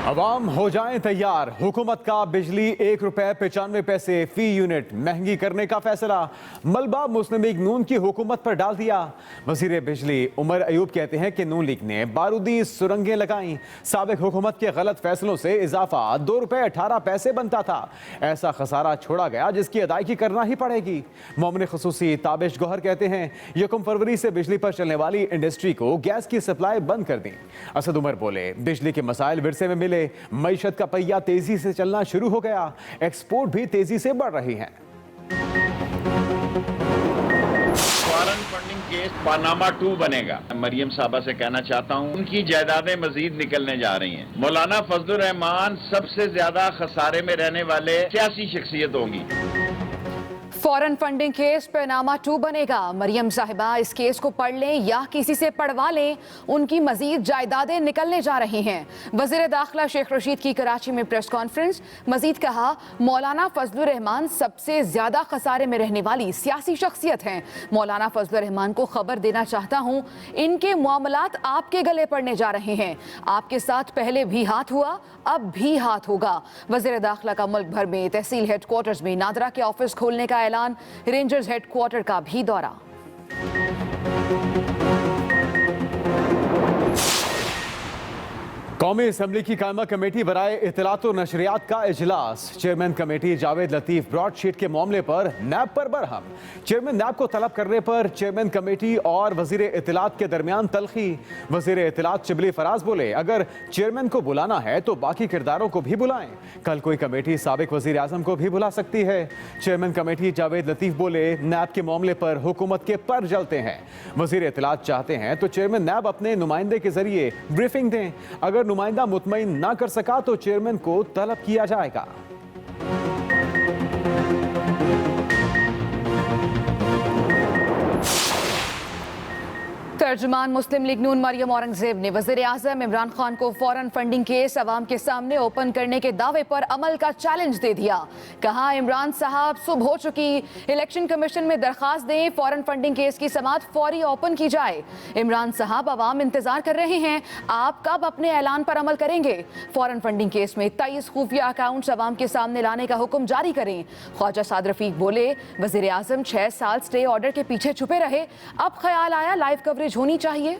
अवाम हो जाएं तैयार, हुकूमत का बिजली 1 रुपए 95 पैसे फी यूनिट महंगी करने का फैसला मलबा मुस्लिम लीग नून की हुकूमत पर डाल दिया। वजीर बिजली उमर अयूब कहते हैं कि नून लीग ने बारूदी सुरंगें लगाई। साबिक हुकूमत के गलत फैसलों से इजाफा 2 रुपए 18 पैसे बनता था। ऐसा खसारा छोड़ा गया जिसकी अदायगी करना ही पड़ेगी। मोमिन खसूसी ताबिश गौहर कहते हैं 1 फरवरी से बिजली पर चलने वाली इंडस्ट्री को गैस की सप्लाई बंद कर दी। असद उमर बोले बिजली के मसाइल विरसे में मिले, मईशत का पहिया तेजी से चलना शुरू हो गया, एक्सपोर्ट भी तेजी से बढ़ रही है। फॉरेन फंडिंग केस पानामा 2 बनेगा। मरियम साहबा से कहना चाहता हूं उनकी जायदादें मजीद निकलने जा रही हैं। मौलाना फजलुर रहमान सबसे ज्यादा खसारे में रहने वाले सियासी शख्सियत होंगी। फॉरेन फंडिंग केस पनामा 2 बनेगा। मरियम साहिबा इस केस को पढ़ लें या किसी से पढ़वा लें, उनकी मजीद जायदादें निकलने जा रही हैं। वजीर दाखिला शेख रशीद की कराची में प्रेस कॉन्फ्रेंस। मजीद कहा मौलाना फजलुर रहमान सबसे ज्यादा खसारे में रहने वाली सियासी शख्सियत हैं। मौलाना फजलुर रहमान को खबर देना चाहता हूं, इनके मामलात आपके गले पड़ने जा रहे हैं। आपके साथ पहले भी हाथ हुआ, अब भी हाथ होगा। वजीर दाखिला का मुल्क भर में तहसील हेडक्वार्टर्स में नादरा के ऑफिस खोलने का ऐलान, रेंजर्स हेडक्वार्टर का भी दौरा। कौमी असम्बली की कायमा कमेटी बराए इत्तलात और नशरियात का इजलास। Chairman committee Javed Latif broadsheet के मामले पर नैब पर बरहम। चेयरमैन नैब को तलब करने पर चेयरमैन कमेटी और वजीर इत्तलात के दरमियान तलखी। वजीर इत्तलात शिबली फराज बोले अगर चेयरमैन को बुलाना है तो बाकी किरदारों को भी बुलाएं। कल कोई कमेटी साबिक वजीर आजम को भी बुला सकती है। चेयरमैन कमेटी जावेद लतीफ बोले नैब के मामले पर हुकूमत के पर जलते हैं। वजीर इत्तलात चाहते हैं तो चेयरमैन नैब अपने नुमाइंदे के जरिए ब्रीफिंग दें। अगर नुमाइंदा मुतमईन ना कर सका तो चेयरमैन को तलब किया जाएगा। तर्जुमान मुस्लिम लीग नून मरियम औरंगजेब ने वजीर आजम इमरान खान को फॉरेन फंडिंग केस अवाम के सामने ओपन करने के दावे पर अमल का चैलेंज दे दिया। कहा इमरान साहब सुबह हो चुकी, इलेक्शन कमीशन में दरखास्त दें, फॉरेन फंडिंग केस की समाअत फौरी ओपन की जाए। इमरान साहब अवाम इंतजार कर रहे हैं, आप कब अपने ऐलान पर अमल करेंगे? फॉरेन फंडिंग केस में 23 खुफिया अकाउंट्स अवाम के सामने लाने का हुक्म जारी करें। ख्वाजा साद रफीक बोले वजीर आजम 6 साल स्टे ऑर्डर के पीछे छुपे रहे, अब ख्याल आया लाइव कवरेज होनी चाहिए।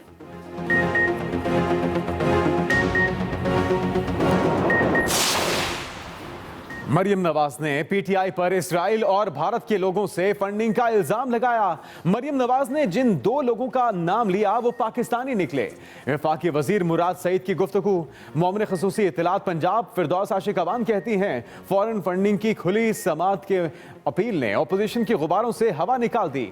मरियम नवाज ने पीटीआई पर इस्राइल और भारत के लोगों से फंडिंग का इल्जाम लगाया। मरियम नवाज ने जिन 2 लोगों का नाम लिया वो पाकिस्तानी निकले। वफाकी वजीर मुराद सईद की गुफ्तगू। मोमिन खसूसी इत्तलात पंजाब फिरदौस आशिक अवान कहती हैं फॉरेन फंडिंग की खुली समाअत के अपील ने अपोजिशन के गुब्बारों से हवा निकाल दी।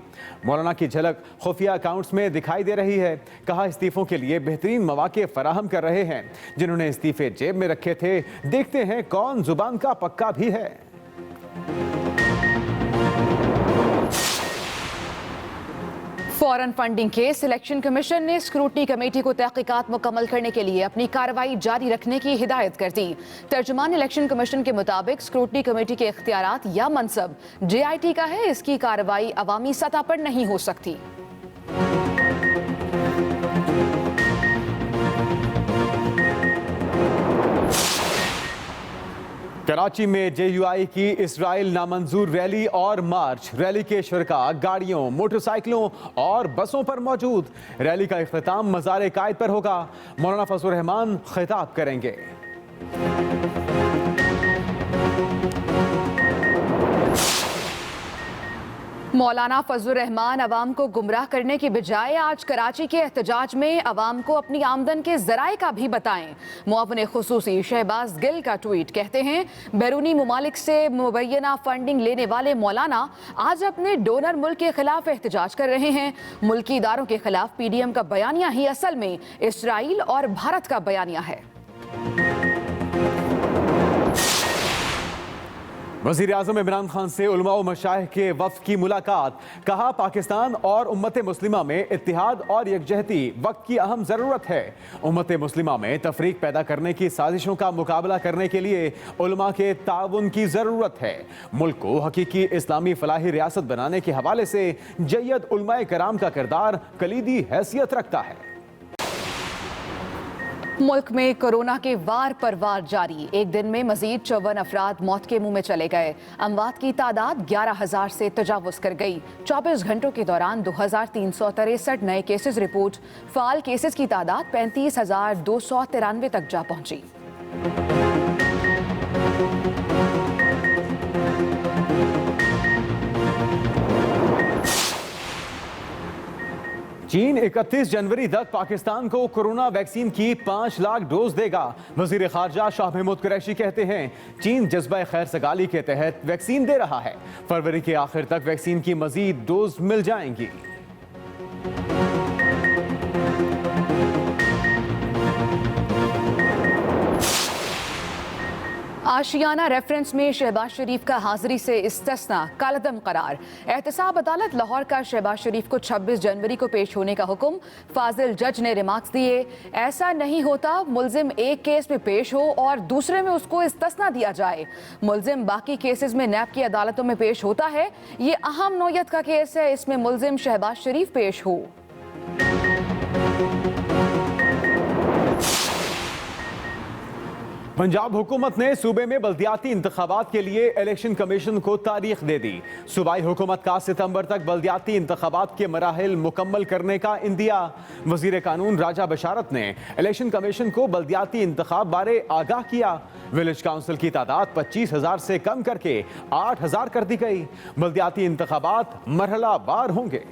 मौलाना की झलक खुफिया अकाउंट्स में दिखाई दे रही है। कहा इस्तीफों के लिए बेहतरीन मौके फराहम कर रहे हैं। जिन्होंने इस्तीफे जेब में रखे थे, देखते हैं कौन जुबान का पक्का भी है। Foreign funding case election commission ने स्क्रूटनी कमेटी को तहकीकात मुकम्मल करने के लिए अपनी कार्रवाई जारी रखने की हिदायत कर दी। तर्जुमान इलेक्शन कमीशन के मुताबिक स्क्रूटनी कमेटी के इख्तियारात या मनसब JIT का है, इसकी कार्रवाई अवामी सतह पर नहीं हो सकती। कराची में JUI की इस्राइल नामंजूर रैली और मार्च। रैली के शुरका गाड़ियों, मोटरसाइकिलों और बसों पर मौजूद। रैली का इख्तिताम मज़ार कायद पर होगा। मौलाना फजलुर रहमान खिताब करेंगे। मौलाना फजलुर रहमान अवाम को गुमराह करने की बजाय आज कराची के एहतजाज में अवाम को अपनी आमदन के जराए का भी बताएं। मुअव्विन खुसूसी शहबाज गिल का ट्वीट कहते हैं बैरूनी ममालिक से मुबैना फंडिंग लेने वाले मौलाना आज अपने डोनर मुल्क के खिलाफ एहतजाज कर रहे हैं। मुल्की इदारों के खिलाफ PDM का बयानिया ही असल में इसराइल और भारत का बयानिया है। वज़ीर आज़म इमरान खान से उलमा व मशाइख के वफ़द की मुलाकात। कहा पाकिस्तान और उम्मत मुस्लिमा में इत्तिहाद और यकजहती वक्त की अहम ज़रूरत है। उम्मत मुस्लिमा में तफरीक पैदा करने की साजिशों का मुकाबला करने के लिए उलमा के ताउन की ज़रूरत है। मुल्क को हकीकी इस्लामी फलाही रियासत बनाने के हवाले से जय्यद उलमाए कराम का किरदार कलीदी हैसियत रखता है। मुल्क में कोरोना के वार पर वार जारी। एक दिन में मजीद 54 अफराद मौत के मुंह में चले गए। अमवात की तादाद 11,000 से तजावुज कर गई। 24 घंटों के दौरान 2,363 नए केसेस रिपोर्ट। फाल केसेस की तादाद 35,293 तक जा पहुंची। चीन 31 जनवरी तक पाकिस्तान को कोरोना वैक्सीन की 5 लाख डोज देगा। वजीर खारजा शाह महमूद कुरैशी कहते हैं चीन जज्बा खैर सगाली के तहत वैक्सीन दे रहा है। फरवरी के आखिर तक वैक्सीन की मजीद डोज मिल जाएंगी। आशियाना रेफरेंस में शहबाज शरीफ का हाजिरी से इस्तिस्ना कालदम करार। एहतसाब अदालत लाहौर का शहबाज शरीफ को 26 जनवरी को पेश होने का हुक्म। फाजिल जज ने रिमार्क्स दिए, ऐसा नहीं होता मुल्जिम एक केस में पेश हो और दूसरे में उसको इस्तिस्ना दिया जाए। मुल्जिम बाकी केसेस में नैब की अदालतों में पेश होता है। ये अहम नौयत का केस है, इसमें मुल्जिम शहबाज शरीफ पेश हो। पंजाब हुकूमत ने सूबे में बल्दियाती इंतखाबात के लिए इलेक्शन कमीशन को तारीख दे दी। सूबाई हुकूमत का सितंबर तक बल्दियाती इंतखाबात के मराहिल मुकम्मल करने का इंदिया। वजीर कानून राजा बशारत ने इलेक्शन कमीशन को बल्दियाती इंतखाब बारे आगाह किया। विलेज काउंसिल की तादाद 25,000 से कम करके 8,000 कर दी गई। बल्दियाती इंतखाबात मरहला वार होंगे।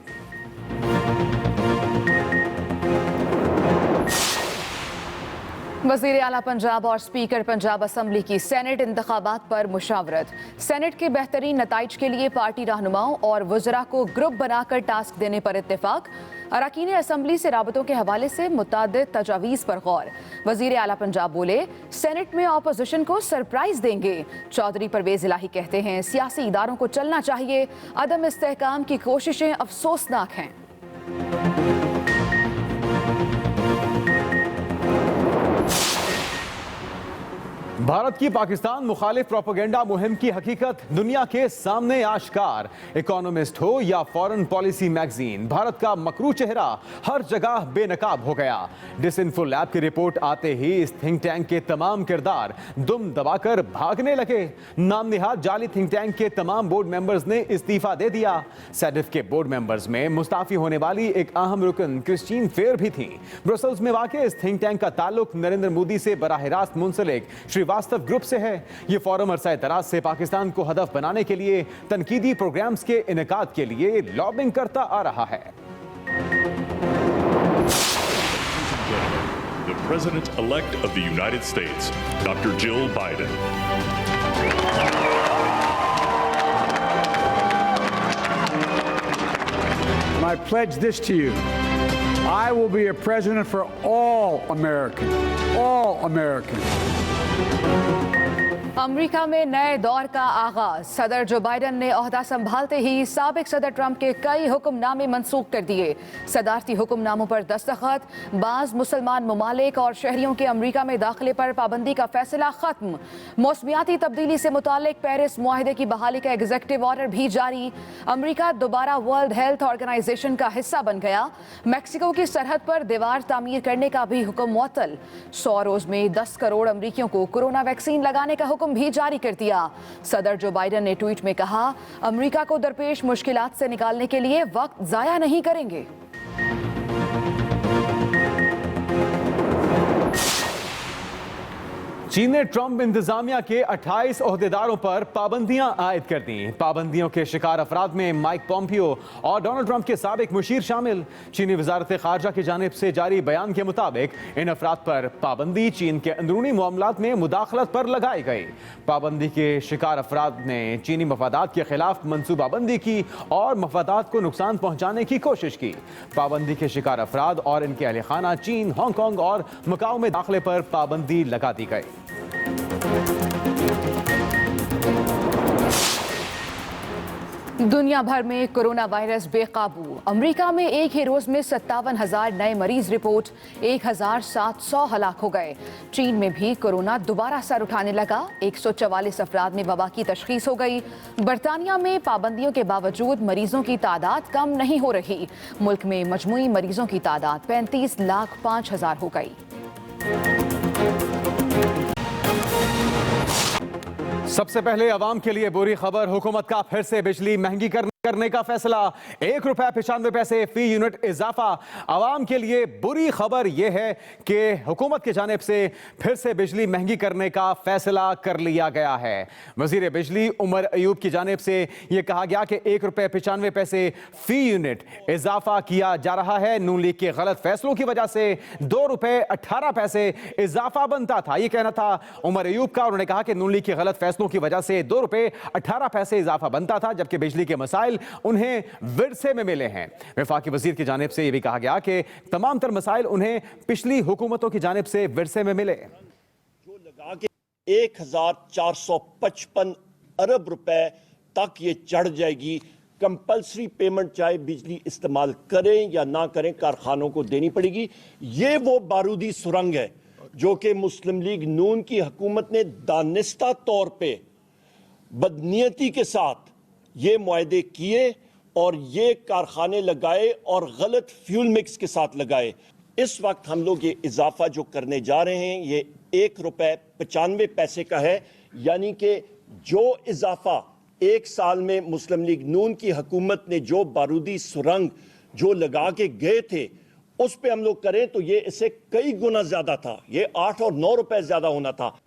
वज़ीर आला पंजाब और स्पीकर पंजाब असम्बली की सेनेट इंतखाबात पर मुशावरत। सेनेट के बेहतरीन नताइज के लिए पार्टी रहनुमाओं और वज़रा को ग्रुप बनाकर टास्क देने पर इत्तेफाक। अरकान असम्बली से राबतों के हवाले से मुतअद्दिद तजावीज़ पर गौर। वज़ीर आला पंजाब बोले, सेनेट में अपोजिशन को सरप्राइज देंगे। चौधरी परवेज इलाही कहते हैं सियासी इदारों को चलना चाहिए, अदम इस्तेहकाम की कोशिशें अफसोसनाक हैं। भारत की पाकिस्तान मुखालिफ प्रोपेगेंडा मुहिम की हकीकत दुनिया के सामने आश्कार। इकोनॉमिस्ट हो या फॉरेन पॉलिसी मैगजीन, भारत का मकरू चेहरा हर जगह बेनकाब हो गया। डिसइंफो लैब की रिपोर्ट आते ही इस थिंक टैंक के तमाम किरदार दुम दबाकर भागने लगे। नाम निहाद जाली थिंक टैंक के तमाम बोर्ड मेंबर्स ने इस्तीफा दे दिया। सैडिफ के बोर्ड मेंबर्स में मुस्ताफी होने वाली एक अहम रुकन क्रिस्टीन फेयर भी थी। ब्रसेल्स में वाक़ इस थिंक टैंक का ताल्लुक नरेंद्र मोदी से बराह रास्त मुंसलिक वास्तव ग्रुप से है। ये फोरम अरसा दराज से पाकिस्तान को हदफ बनाने के लिए तनकीदी प्रोग्राम्स के इनेकाद के लिए लॉबिंग करता आ रहा है। The President-elect of the United States, Dr. Jill Biden. And I pledge this to you. I will be a president for all Americans. All Americans. America में नए दौर का आगाज। सदर जो बाइडन ने ओहदा संभालते ही साबिक सदर ट्रंप के कई हुक्मनामे मनसूख कर दिए। सदारती हुक्मनामों पर दस्तखत। बाज मुसलमान ममालिक और शहरियों के अमेरिका में दाखिले पर पाबंदी का फैसला खत्म। मौसमियाती तब्दीली से मुतालिक पेरिस मुआहिदे की बहाली का एग्जीक्यूटिव ऑर्डर भी जारी। अमेरिका दोबारा वर्ल्ड हेल्थ ऑर्गेनाइजेशन का हिस्सा बन गया। मैक्सिको की सरहद पर दीवार तामीर करने का भी हुक्म मुअत्तल। 100 रोज में 10 करोड़ अमरीकियों को कोरोना वैक्सीन लगाने का हुक्म भी जारी कर दिया। सदर जो बाइडन ने ट्वीट में कहा, अमेरिका को दरपेश मुश्किलात से निकालने के लिए वक्त जाया नहीं करेंगे। चीन ने ट्रंप इंतजामिया के 28 ओहदेदारों पर पाबंदियां आयद कर दी। पाबंदियों के शिकार अफराद में माइक पॉम्पियो और डोनाल्ड ट्रंप के साबिक मुशीर शामिल। चीनी वजारत खारजा की जानिब से जारी बयान के मुताबिक इन अफराद पर पाबंदी चीन के अंदरूनी मामलात में मुदाखलत पर लगाई गई। पाबंदी के शिकार अफराद ने चीनी मफादात के खिलाफ मनसूबाबंदी की और मफादात को नुकसान पहुंचाने की कोशिश की। पाबंदी के शिकार अफराद और इनके अहल खाना चीन, हांगकांग और मकाओ में दाखिले पर पाबंदी लगा दी गई। दुनिया भर में कोरोना वायरस बेकाबू। अमेरिका में एक ही रोज में 57,000 नए मरीज रिपोर्ट। 1,700 हलाक हो गए। चीन में भी कोरोना दोबारा सर उठाने लगा। 144 अफराद में वबा की तशखीस हो गई। बरतानिया में पाबंदियों के बावजूद मरीजों की तादाद कम नहीं हो रही। मुल्क में मजमूई मरीजों की तादाद 35,05,000 हो गई। सबसे पहले अवाम के लिए बुरी खबर, हुकूमत का फिर से बिजली महंगी करने का फैसला। ₹1.95 फी यूनिट इजाफा। अवाम के लिए बुरी खबर यह है कि हुकूमत की जानिब से फिर से बिजली महंगी करने का फैसला कर लिया गया है। वजीर बिजली उमर अयूब की जानिब से यह कहा गया कि ₹1.95 फी यूनिट इजाफा किया जा रहा है। नून लीग के गलत फैसलों की वजह से ₹2.18 इजाफा बनता था, यह कहना था उमर अयूब का। उन्होंने कहा कि नून लीग के गलत फैसलों की वजह से ₹2.18 इजाफा बनता था, जबकि बिजली के मसाइल उन्हें विरसे में मिले हैं। वफाकी वजीर की जानिब से यह भी कहा गया कि तमाम तर मसाइल उन्हें पिछली हुकूमतों की जानिब से विरसे में मिले। जो लगा के 1455 अरब रुपए तक ये चढ़ जाएगी। कंपल्सरी पेमेंट चाहे बिजली इस्तेमाल करें या ना करें कारखानों को देनी पड़ेगी। ये वो बारूदी सुरंग है जो कि मुस्लिम लीग नून की हुकूमत ने दानिस्ता तौर पे बदनीयती के साथ ये मुआहदे किए और ये कारखाने लगाए और गलत फ्यूल मिक्स के साथ लगाए। इस वक्त हम लोग ये इजाफा जो करने जा रहे हैं ये ₹1.95 का है, यानी कि जो इजाफा एक साल में मुस्लिम लीग नून की हुकूमत ने जो बारूदी सुरंग जो लगा के गए थे उस पे हम लोग करें तो ये इससे कई गुना ज्यादा था। ये 8 और 9 रुपए ज्यादा होना था।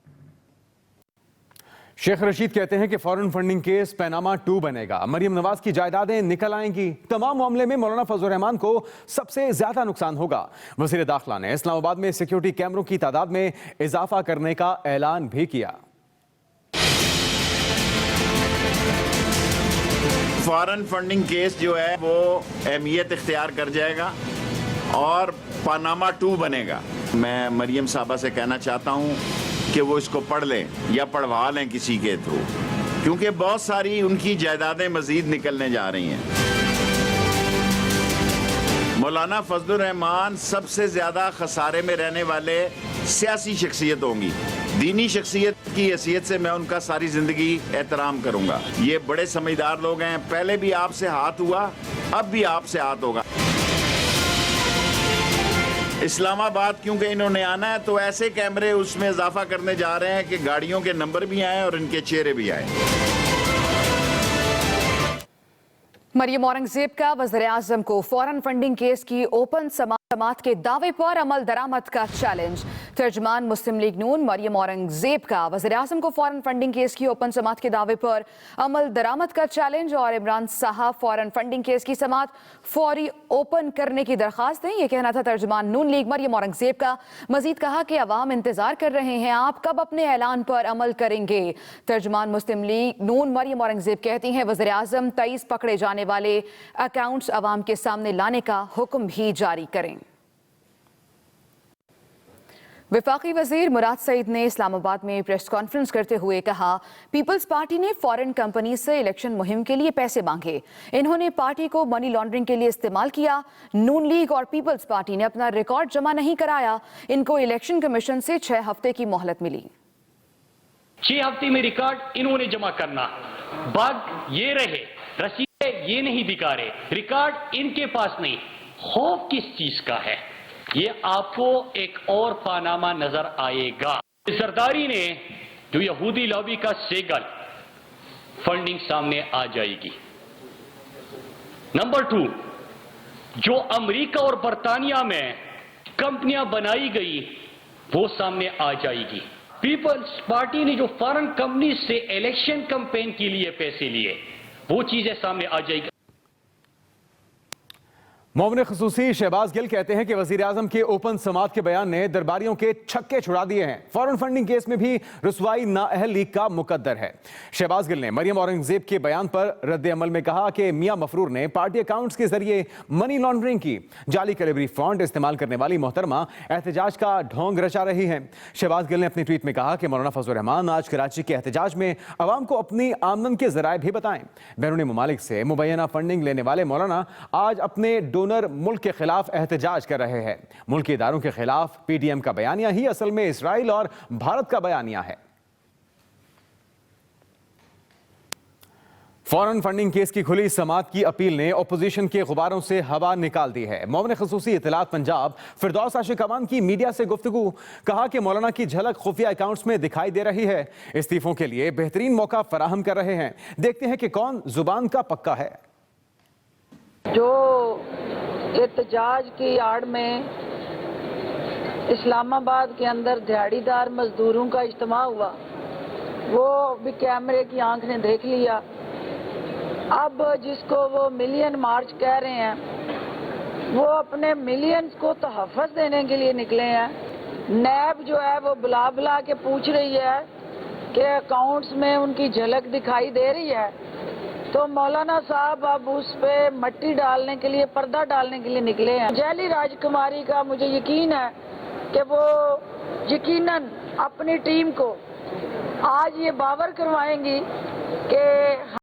शेख रशीद कहते हैं कि फॉरेन फंडिंग केस पैनामा 2 बनेगा। मरियम नवाज की जायदादें निकल आएंगी। तमाम मामले में मौलाना फजल रहमान को सबसे ज्यादा नुकसान होगा। वजीर दाखिला ने इस्लामाबाद में सिक्योरिटी कैमरों की तादाद में इजाफा करने का ऐलान भी किया। फॉरेन फंडिंग केस जो है वो अहमियत इख्तियार कर जाएगा और पनामा 2 बनेगा। मैं मरियम साहबा से कहना चाहता हूँ कि वो इसको पढ़ लें या पढ़वा लें किसी के थ्रू, क्योंकि बहुत सारी उनकी जायदादें मजीद निकलने जा रही हैं। मौलाना फजलुर रहमान सबसे ज़्यादा खसारे में रहने वाले सियासी शख्सियत होंगी। दीनी शख्सियत की हैसियत से मैं उनका सारी ज़िंदगी एहतराम करूँगा। ये बड़े समझदार लोग हैं, पहले भी आपसे हाथ हुआ, अब भी आपसे हाथ होगा। इस्लामाबाद क्योंकि इन्होंने आना है तो ऐसे कैमरे उसमें इजाफा करने जा रहे हैं कि गाड़ियों के नंबर भी आए और इनके चेहरे भी आए। मरियम औरंगजेब का वज़ीर-ए-आज़म को फॉरेन फंडिंग केस की ओपन समाअत के दावे पर अमल दरामद का चैलेंज। तर्जमान मुस्लिम लीग नून मरियम औरंगजेब का वज़ीर-ए-आज़म को फॉरेन फंडिंग केस की ओपन समाअत के दावे पर अमल दरामद का चैलेंज और इमरान साहब फॉरेन फंडिंग केस की समाअत फौरी ओपन करने की दरख्वास्त है। ये कहना था तर्जमान नून लीग मरियम औरंगजेब का। मजीद कहा कि अवाम इंतजार कर रहे हैं, आप कब अपने ऐलान पर अमल करेंगे। तर्जमान मुस्लिम लीग नून मरियम औरंगजेब कहती हैं वज़ीर-ए-आज़म 23 पकड़े जाने वाले अकाउंट्स अवाम के सामने लाने का हुक्म भी जारी करें। वफाकी वजीर मुराद सईद ने इस्लामाबाद में प्रेस कॉन्फ्रेंस करते हुए कहा, पीपल्स पार्टी ने फॉरेन कंपनी से इलेक्शन मुहिम के लिए पैसे मांगे। इन्होंने पार्टी को मनी लॉन्ड्रिंग के लिए इस्तेमाल किया। नून लीग और पीपल्स पार्टी ने अपना रिकॉर्ड जमा नहीं कराया। इनको इलेक्शन कमीशन से 6 हफ्ते की मोहलत मिली। 6 हफ्ते में रिकॉर्ड इन्होंने जमा करना, बग ये रहे, रसीदें ये नहीं दिखा रहे, रिकॉर्ड इनके पास नहीं। खौफ किस चीज का है? ये आपको एक और पानामा नजर आएगा। सरदारी ने जो यहूदी लॉबी का सेगल फंडिंग सामने आ जाएगी। नंबर 2, जो अमेरिका और बरतानिया में कंपनियां बनाई गई वो सामने आ जाएगी। पीपल्स पार्टी ने जो फॉरेन कंपनी से इलेक्शन कैंपेन के लिए पैसे लिए वो चीजें सामने आ जाएगी। मोमिन खसूसी शहबाज गिल कहते हैं कि वजीर आजम के ओपन समाअत के बयान ने दरबारियों के छक्के छुड़ा दिए हैं। फॉरेन फंडिंग केस में भी रुसवाई नाअहल लीग का मुकद्दर है। शहबाज गिल ने मरियम औरंगजेब के बयान पर रद्द अमल में कहा कि मियां मफरूर ने पार्टी अकाउंट्स के जरिए मनी लॉन्ड्रिंग की। जाली कैलेबरी फंड इस्तेमाल करने वाली मोहतरमा एहतजाज का ढोंग रचा रही है। शहबाज गिल ने अपनी ट्वीट में कहा कि मौलाना फजल रहमान आज कराची के एहतजाज में अवाम को अपनी आमदन के जराए भी बताएं। बैरूनी ममालिक से मुबैना फंडिंग लेने वाले मौलाना आज अपने डोनर मुल्क के खिलाफ एहतजाज कर रहे हैं। मुल्की इदारों के खिलाफ पीडीएम का बयानिया ही असल में इसराइल और भारत का बयानिया है। फॉरेन फंडिंग केस की खुली समाअत की अपील ने ओपोजिशन के गुबारों से हवा निकाल दी है। मौमन खसूसी इत्तलात पंजाब फिरदौस आशिक अमान की मीडिया से गुफ्तगू, कहा कि मौलाना की झलक खुफिया अकाउंट्स में दिखाई दे रही है। इस्तीफों के लिए बेहतरीन मौका फराहम कर रहे हैं। देखते हैं कि कौन जुबान का पक्का है। जो एहतजाज की आड़ में इस्लामाबाद के अंदर दिहाड़ीदार मजदूरों का इज्तिमा हुआ, वो भी कैमरे की आंख ने देख लिया। अब जिसको वो मिलियन मार्च कह रहे हैं, वो अपने मिलियंस को तहफ़्फ़ुज़ देने के लिए निकले हैं। नैब जो है वो बुला बुला के पूछ रही है कि अकाउंट्स में उनकी झलक दिखाई दे रही है, तो मौलाना साहब अब उस पे मट्टी डालने के लिए, पर्दा डालने के लिए निकले हैं। जैली राजकुमारी का मुझे यकीन है कि वो यकीनन अपनी टीम को आज ये बावर करवाएंगी कि